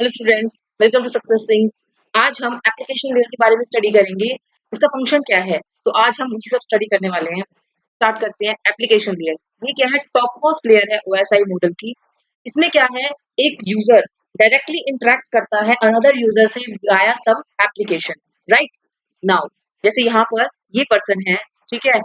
Hello students, welcome to success wings. आज हम application layer के बारे में स्टडी करेंगे। इसका फंक्शन क्या है, तो आज हम ये सब स्टडी करने वाले हैं। स्टार्ट करते हैं। एप्लीकेशन लेयर ये क्या है? टॉप मोस्ट लेयर है ओएसआई मॉडल की। इसमें क्या है? एक यूजर डायरेक्टली इंटरेक्ट करता है अनदर यूजर से via some application, right? Now जैसे यहाँ पर ये पर्सन है, ठीक है,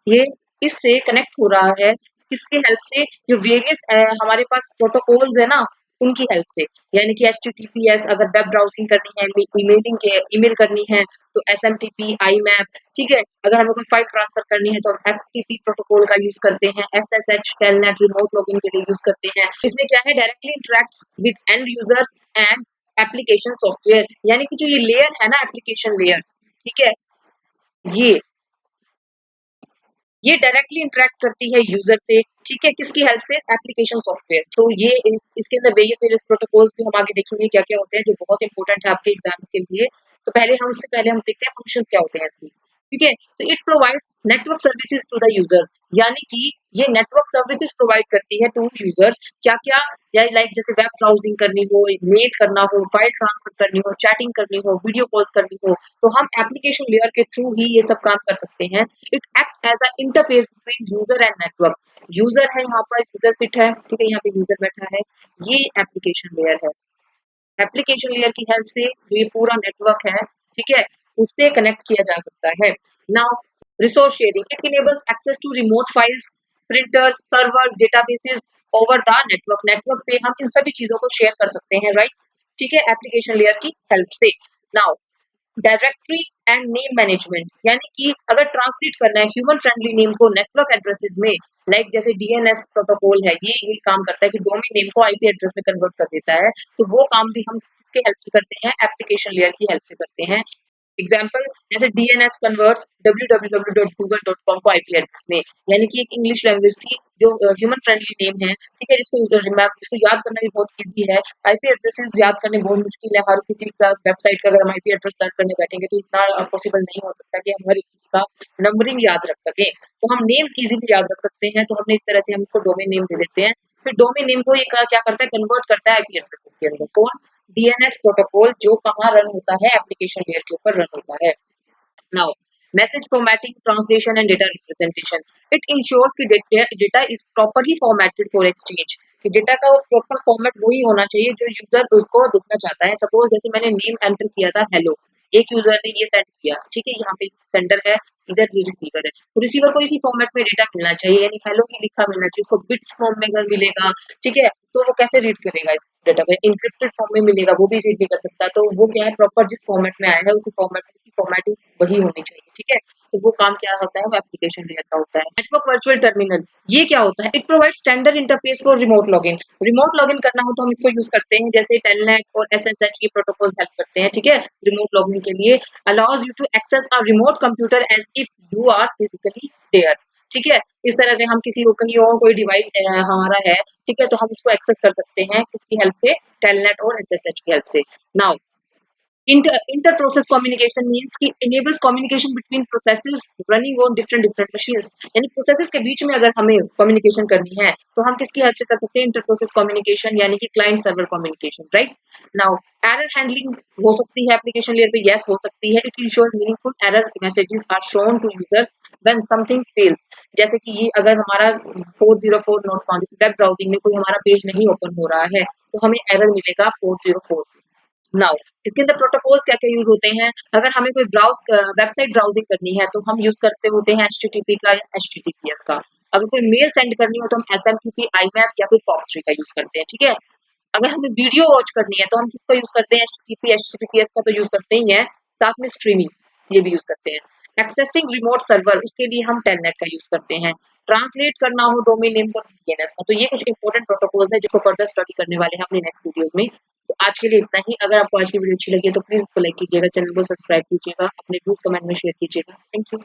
ये इससे कनेक्ट हो रहा है। किसकी हेल्प से? जो वेरियस हमारे पास प्रोटोकॉल्स है ना, उनकी हेल्प से। यानी कि HTTPS अगर वेब ब्राउजिंग करनी है, ईमेलिंग के ईमेल करनी है तो SMTP, IMAP, ठीक है। अगर हमें कोई फाइल ट्रांसफर करनी है तो हम FTP प्रोटोकॉल का यूज करते हैं, SSH टेलनेट रिमोट लॉगिन के लिए यूज करते हैं। इसमें क्या है? Directly interacts with and users and application software. यानी कि जो ये लेयर है ना, एप्लीकेशन लेयर, ठीक है, ये ये डायरेक्टली इंटरेक्ट करती है यूजर से, ठीक है, किसकी हेल्प से? Application software. तो ये इसके अंदर वेरियस वेरियस प्रोटोकॉल्स भी हम आगे देखेंगे क्या क्या होते हैं, जो बहुत इंपॉर्टेंट है आपके एग्जाम्स के लिए। तो पहले हम देखते हैं फंक्शंस क्या होते हैं इसकी, ठीक है। तो it provides network services to the user. यानी कि ये नेटवर्क सर्विसेज प्रोवाइड करती है टू यूजर्स। क्या क्या? या लाइक जैसे वेब ब्राउजिंग करनी हो, मेल करना हो, फाइल ट्रांसफर करनी हो, चैटिंग करनी हो, वीडियो कॉल्स करनी हो, तो हम एप्लीकेशन लेयर के थ्रू ही ये सब काम कर सकते हैं। It act as a interface between user and network. User है यहाँ पर, यूजर सिट है, ठीक है, यहाँ पे यूजर बैठा है, ये एप्लीकेशन लेयर है। एप्लीकेशन लेयर की हेल्प से जो ये पूरा नेटवर्क है, ठीक है, उससे कनेक्ट किया जा सकता है। Now resource sharing, it enables access to remote files, printers, servers, databases over the network. Network पे हम इन सभी चीजों को शेयर कर सकते हैं, राइट? ठीक है, एप्लीकेशन लेयर की हेल्प से। Now directory and name management, यानी कि अगर ट्रांसलेट करना है ह्यूमन फ्रेंडली नेम को नेटवर्क एड्रेसेस में, लाइक जैसे DNS प्रोटोकॉल है, ये काम करता है कि डोमेन नेम को आईपी एड्रेस में कन्वर्ट कर देता है। तो वो काम भी हम किसके हेल्प से करते हैं? एप्लीकेशन लेयर की हेल्प से करते हैं। एग्जाम्पल जैसे DNS कन्वर्ट्स www.google.com को आईपी एड्रेस में। यानी कि एक इंग्लिश लैंग्वेज थी जो ह्यूमन फ्रेंडली नेम है, ठीक है, इसको याद करना भी बहुत इजी है। आईपी एड्रेसेस याद करने बहुत मुश्किल है। हर किसी का वेबसाइट का अगर हम आईपी एड्रेस लर्न करने बैठेंगे तो इतना पॉसिबल नहीं हो सकता कि हम हर किसी का नंबरिंग याद रख सकें। तो हम नेम्स इजीली याद रख सकते हैं, तो हमने इस तरह से हम इसको डोमेन नेम दे देते हैं। फिर डोमेन नेम को ये क्या करता है? कन्वर्ट करता है आईपी एड्रेसेस के अंदर। कौन? DNS प्रोटोकॉल, जो कहाँ रन होता है? एप्लीकेशन लेयर के ऊपर रन होता है। Now, message formatting, translation, and data representation. It ensures कि data is properly formatted for exchange. कि डेटा का प्रॉपर फॉर्मेट वही होना चाहिए जो यूजर उसको दिखना चाहता है। सपोज जैसे मैंने नेम एंटर किया था हेलो, एक यूजर ने ये सेंड किया, ठीक है, यहाँ पे सेंडर है, इधर ये रिसीवर है। तो रिसीवर को इसी फॉर्मेट में डेटा मिलना चाहिए, यानी हेलो ही लिखा मिलना चाहिए। उसको बिट्स फॉर्म में अगर मिलेगा, ठीक है, तो वो कैसे रीड करेगा? इस डेटा को इंक्रिप्टेड फॉर्म में मिलेगा, वो भी रीड नहीं कर सकता। तो वो क्या है? प्रॉपर जिस फॉर्मेट में आया है उसी फॉर्मेट में उसकी फॉर्मेटिंग वही होनी चाहिए, ठीक है। तो वो काम क्या होता है? वो एप्लीकेशन लेयर का होता है। नेटवर्क वर्चुअल टर्मिनल, ये क्या होता है? It provide standard interface for remote login करना हो तो हम इसको यूज करते हैं, जैसे टेलनेट और SSH ये प्रोटोकॉल्स हेल्प करते हैं, ठीक है, रिमोट लॉगिन के लिए। Allows you to access a remote computer as if you are physically there, ठीक है। इस तरह से हम किसी को कहीं और कोई डिवाइस हमारा है, ठीक है, तो हम उसको एक्सेस कर सकते हैं किसकी हेल्प से? टेलनेट और SSH की हेल्प से। Now inter process communication means कि enables communication between processes running on different machines। यानी प्रोसेसेस के बीच में अगर हमें कम्युनिकेशन करनी है तो हम किसकी हेल्प से कर सकते हैं? इंटर प्रोसेस कम्युनिकेशन, यानी कि client server communication, right? Now error handling हो सकती है एप्लीकेशन लेयर पे, यस हो सकती है। It ensures meaningful error messages are shown to users when something fails. जैसे कि ये अगर हमारा 404 नॉट फाउंड, जैसे वेब ब्राउजिंग में कोई हमारा पेज नहीं ओपन हो रहा है तो हमें एरर मिलेगा 404। नाउ इसके अंदर प्रोटोकॉल्स क्या क्या यूज होते हैं? अगर हमें कोई वेबसाइट ब्राउजिंग करनी है तो हम यूज करते होते हैं HTTP का या HTTPS का। अगर कोई मेल सेंड करनी हो तो हम SMTP, IMAP या फिर POP3 का यूज करते हैं, ठीक है। अगर हमें वीडियो वॉच करनी है तो हम किसका यूज करते हैं? HTTP, HTTPS का तो यूज करते ही हैं, साथ में स्ट्रीमिंग ये भी यूज करते हैं। एक्सेसिंग रिमोट सर्वर, उसके लिए हम टेलनेट का यूज करते हैं। ट्रांसलेट करना हो डोमेन नेम को DNS का। तो ये कुछ इंपॉर्टेंट प्रोटोकॉल्स है जिसको फर्दर स्टडी करने वाले हैं अपने नेक्स्ट वीडियोस में। तो आज के लिए इतना ही। अगर आपको आज की वीडियो अच्छी लगी है तो प्लीज इसको लाइक कीजिएगा, चैनल को सब्सक्राइब कीजिएगा, अपने व्यूज कमेंट में शेयर कीजिएगा। Thank you.